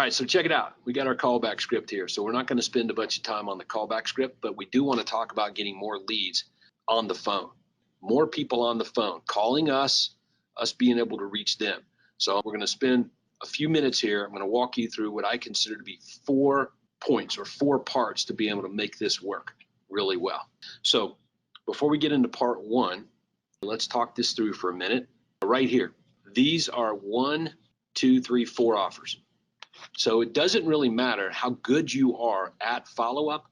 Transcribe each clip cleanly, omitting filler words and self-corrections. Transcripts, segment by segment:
right, so check it out. We got our callback script here. So we're not going to spend a bunch of time on the callback script, but we do want to talk about getting more leads on the phone. More people on the phone, calling us being able to reach them. So we're going to spend a few minutes here. I'm going to walk you through what I consider to be 4 points or 4 parts to be able to make this work really well. So before we get into part 1, let's talk this through for a minute. Right here, these are 1, 2, 3, 4 offers. So it doesn't really matter how good you are at follow-up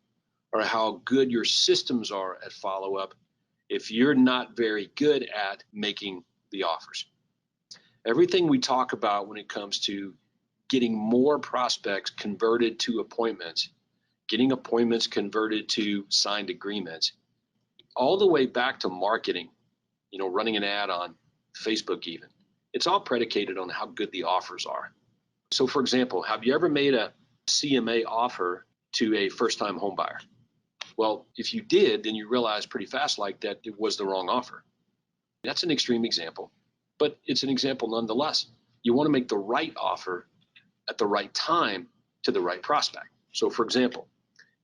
or how good your systems are at follow-up if you're not very good at making the offers. Everything we talk about when it comes to getting more prospects converted to appointments, getting appointments converted to signed agreements, all the way back to marketing, running an ad on Facebook even, it's all predicated on how good the offers are. So for example, have you ever made a CMA offer to a first-time home buyer? Well, if you did, then you realize pretty fast that it was the wrong offer. That's an extreme example, but it's an example nonetheless. You want to make the right offer at the right time to the right prospect. So for example,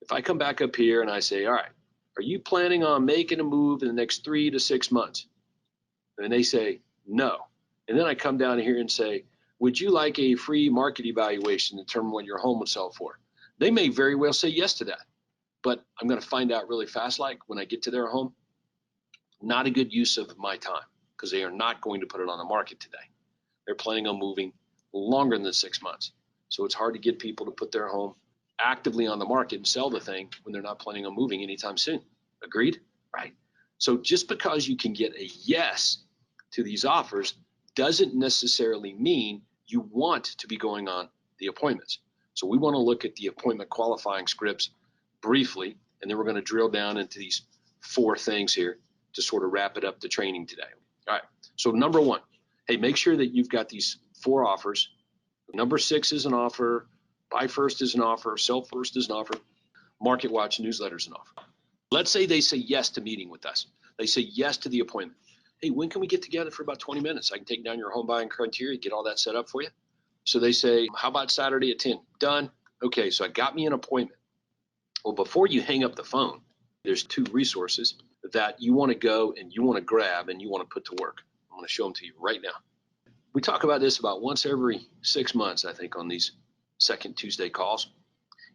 if I come back up here and I say, all right, are you planning on making a move in the next 3 to 6 months? And they say, no. And then I come down here and say, would you like a free market evaluation to determine what your home would sell for? They may very well say yes to that, but I'm going to find out really fast, when I get to their home, not a good use of my time because they are not going to put it on the market today. They're planning on moving longer than 6 months. So it's hard to get people to put their home actively on the market and sell the thing when they're not planning on moving anytime soon. Agreed? Right. So just because you can get a yes to these offers doesn't necessarily mean you want to be going on the appointments. So we want to look at the appointment qualifying scripts briefly, and then we're going to drill down into these 4 things here to sort of wrap it up the training today. All right. So number 1, hey, make sure that you've got these 4 offers. Number 6 is an offer. Buy first is an offer. Sell first is an offer. Market Watch newsletter is an offer. Let's say they say yes to meeting with us. They say yes to the appointment. Hey, when can we get together for about 20 minutes? I can take down your home buying criteria, get all that set up for you. So they say, how about Saturday at 10? Done. Okay, so I got me an appointment. Well, before you hang up the phone, there's 2 resources that you want to go and you want to grab and you want to put to work. I'm going to show them to you right now. We talk about this about once every 6 months, I think, on these second Tuesday calls.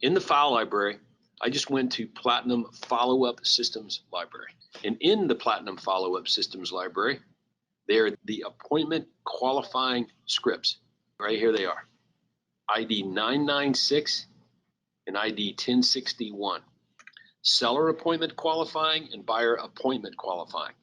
In the file library, I just went to Platinum Follow-Up Systems Library. And in the Platinum Follow-Up Systems Library, they're the appointment qualifying scripts. Right here they are. ID 996 and ID 1061. Seller appointment qualifying and buyer appointment qualifying.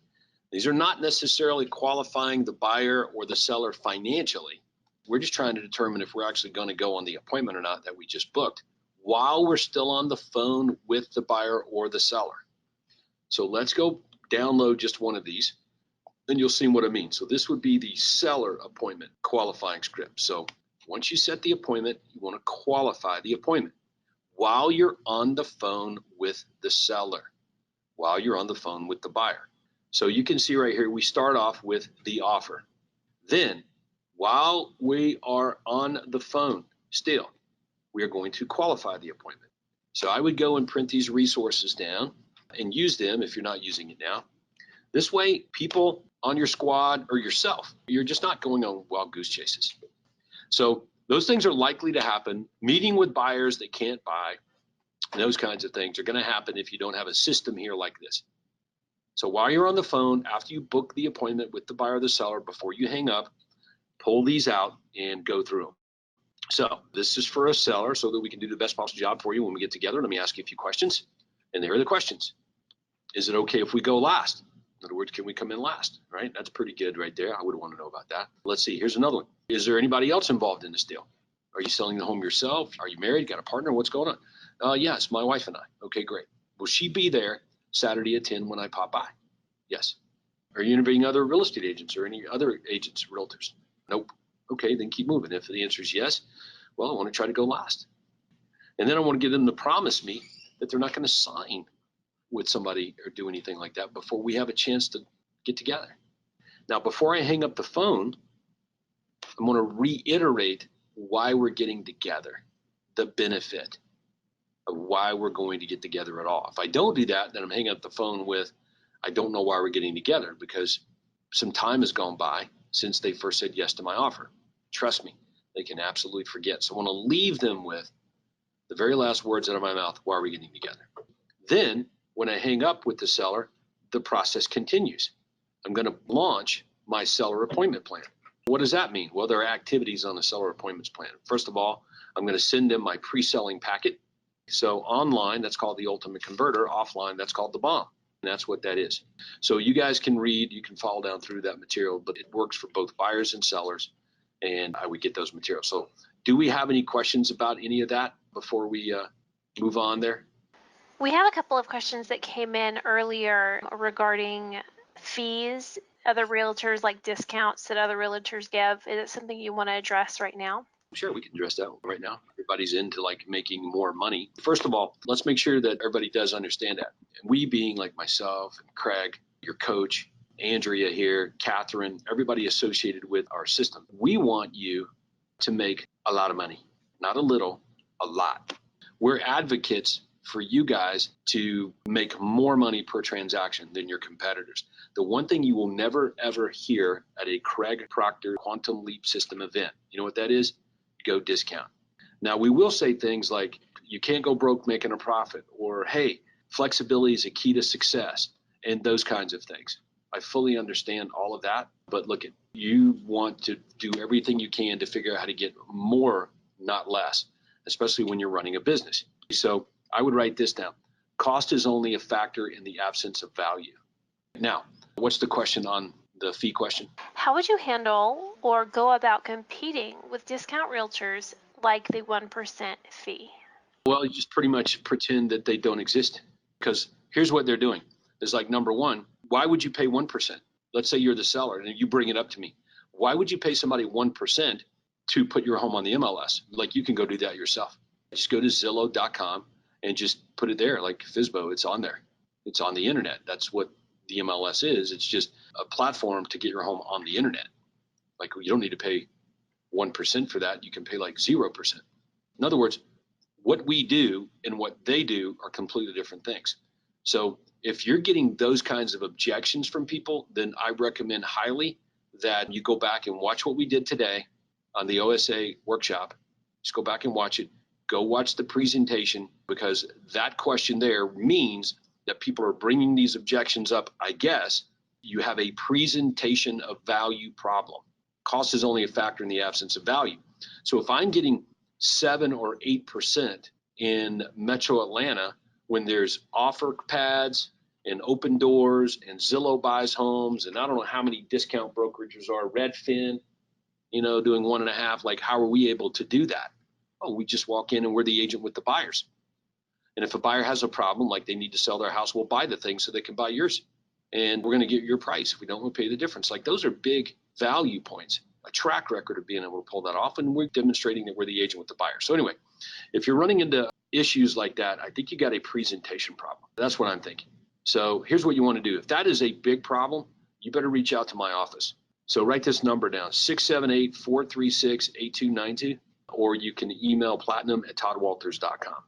These are not necessarily qualifying the buyer or the seller financially. We're just trying to determine if we're actually going to go on the appointment or not that we just booked while we're still on the phone with the buyer or the seller. So let's go download just one of these and you'll see what I mean. So this would be the seller appointment qualifying script. So once you set the appointment, you want to qualify the appointment while you're on the phone with the seller, while you're on the phone with the buyer. So you can see right here, we start off with the offer. Then while we are on the phone still, we are going to qualify the appointment. So I would go and print these resources down and use them if you're not using it now. This way, people on your squad or yourself, you're just not going on wild goose chases. So those things are likely to happen. Meeting with buyers that can't buy, those kinds of things are going to happen if you don't have a system here like this. So while you're on the phone, after you book the appointment with the buyer or the seller, before you hang up, pull these out and go through them. So this is for a seller so that we can do the best possible job for you when we get together. Let me ask you a few questions. And here are the questions. Is it okay if we go last? In other words, can we come in last? Right? That's pretty good right there. I would want to know about that. Let's see. Here's another one. Is there anybody else involved in this deal? Are you selling the home yourself? Are you married? Got a partner? What's going on? Yes, my wife and I. Okay, great. Will she be there Saturday at 10 when I pop by? Yes. Are you interviewing other real estate agents or any other agents, realtors? Nope. Okay, then keep moving. If the answer is yes, well, I want to try to go last. And then I want to get them to promise me that they're not going to sign with somebody or do anything like that before we have a chance to get together. Now, before I hang up the phone, I'm going to reiterate why we're getting together, the benefit of why we're going to get together at all. If I don't do that, then I'm hanging up the phone with, I don't know why we're getting together, because some time has gone by since they first said yes to my offer. Trust me, they can absolutely forget. So I want to leave them with the very last words out of my mouth, why are we getting together? Then when I hang up with the seller, the process continues. I'm going to launch my seller appointment plan. What does that mean? Well, there are activities on the seller appointments plan. First of all, I'm going to send them my pre-selling packet. So online, that's called the Ultimate Converter. Offline, that's called the Bomb. And that's what that is. So you guys can read, you can follow down through that material, but it works for both buyers and sellers, and I would get those materials. So do we have any questions about any of that before we move on there? We have a couple of questions that came in earlier regarding fees, other realtors, like discounts that other realtors give. Is it something you want to address right now? Sure, we can address that right now. Everybody's into like making more money. First of all, let's make sure that everybody does understand that. And we being like myself and Craig, your coach, Andrea here, Catherine, everybody associated with our system, we want you to make a lot of money, not a little, a lot. We're advocates for you guys to make more money per transaction than your competitors. The one thing you will never, ever hear at a Craig Proctor Quantum Leap System event, you know what that is? Go discount. Now, we will say things like, you can't go broke making a profit, or, hey, flexibility is a key to success, and those kinds of things. I fully understand all of that, but look, you want to do everything you can to figure out how to get more, not less, especially when you're running a business. So I would write this down. Cost is only a factor in the absence of value. Now, what's the question on the fee question? How would you handle or go about competing with discount realtors like the 1% fee? Well, you just pretty much pretend that they don't exist, because here's what they're doing. It's like, number one, why would you pay 1%? Let's say you're the seller and you bring it up to me. Why would you pay somebody 1% to put your home on the MLS? Like, you can go do that yourself. Just go to Zillow.com and just put it there, like FSBO. It's on there. It's on the internet. That's what the MLS is. It's just a platform to get your home on the internet. Like, you don't need to pay 1% for that. You can pay like 0%. In other words, what we do and what they do are completely different things. So if you're getting those kinds of objections from people, then I recommend highly that you go back and watch what we did today on the OSA workshop. Just go back and watch it. Go watch the presentation, because that question there means that people are bringing these objections up. I guess you have a presentation of value problem. Cost is only a factor in the absence of value. So if I'm getting 7 or 8% in Metro Atlanta, when there's offer pads and open doors and Zillow buys homes, and I don't know how many discount brokerages are, Redfin, doing 1.5, like, how are we able to do that? Oh, we just walk in and we're the agent with the buyers. And if a buyer has a problem, like they need to sell their house, we'll buy the thing so they can buy yours. And we're going to get your price. If we don't, we'll pay the difference. Like, those are big value points, a track record of being able to pull that off. And we're demonstrating that we're the agent with the buyer. So anyway, if you're running into issues like that, I think you got a presentation problem. That's what I'm thinking. So here's what you want to do. If that is a big problem, you better reach out to my office. So write this number down, 678-436-8292, or you can email platinum@toddwalters.com.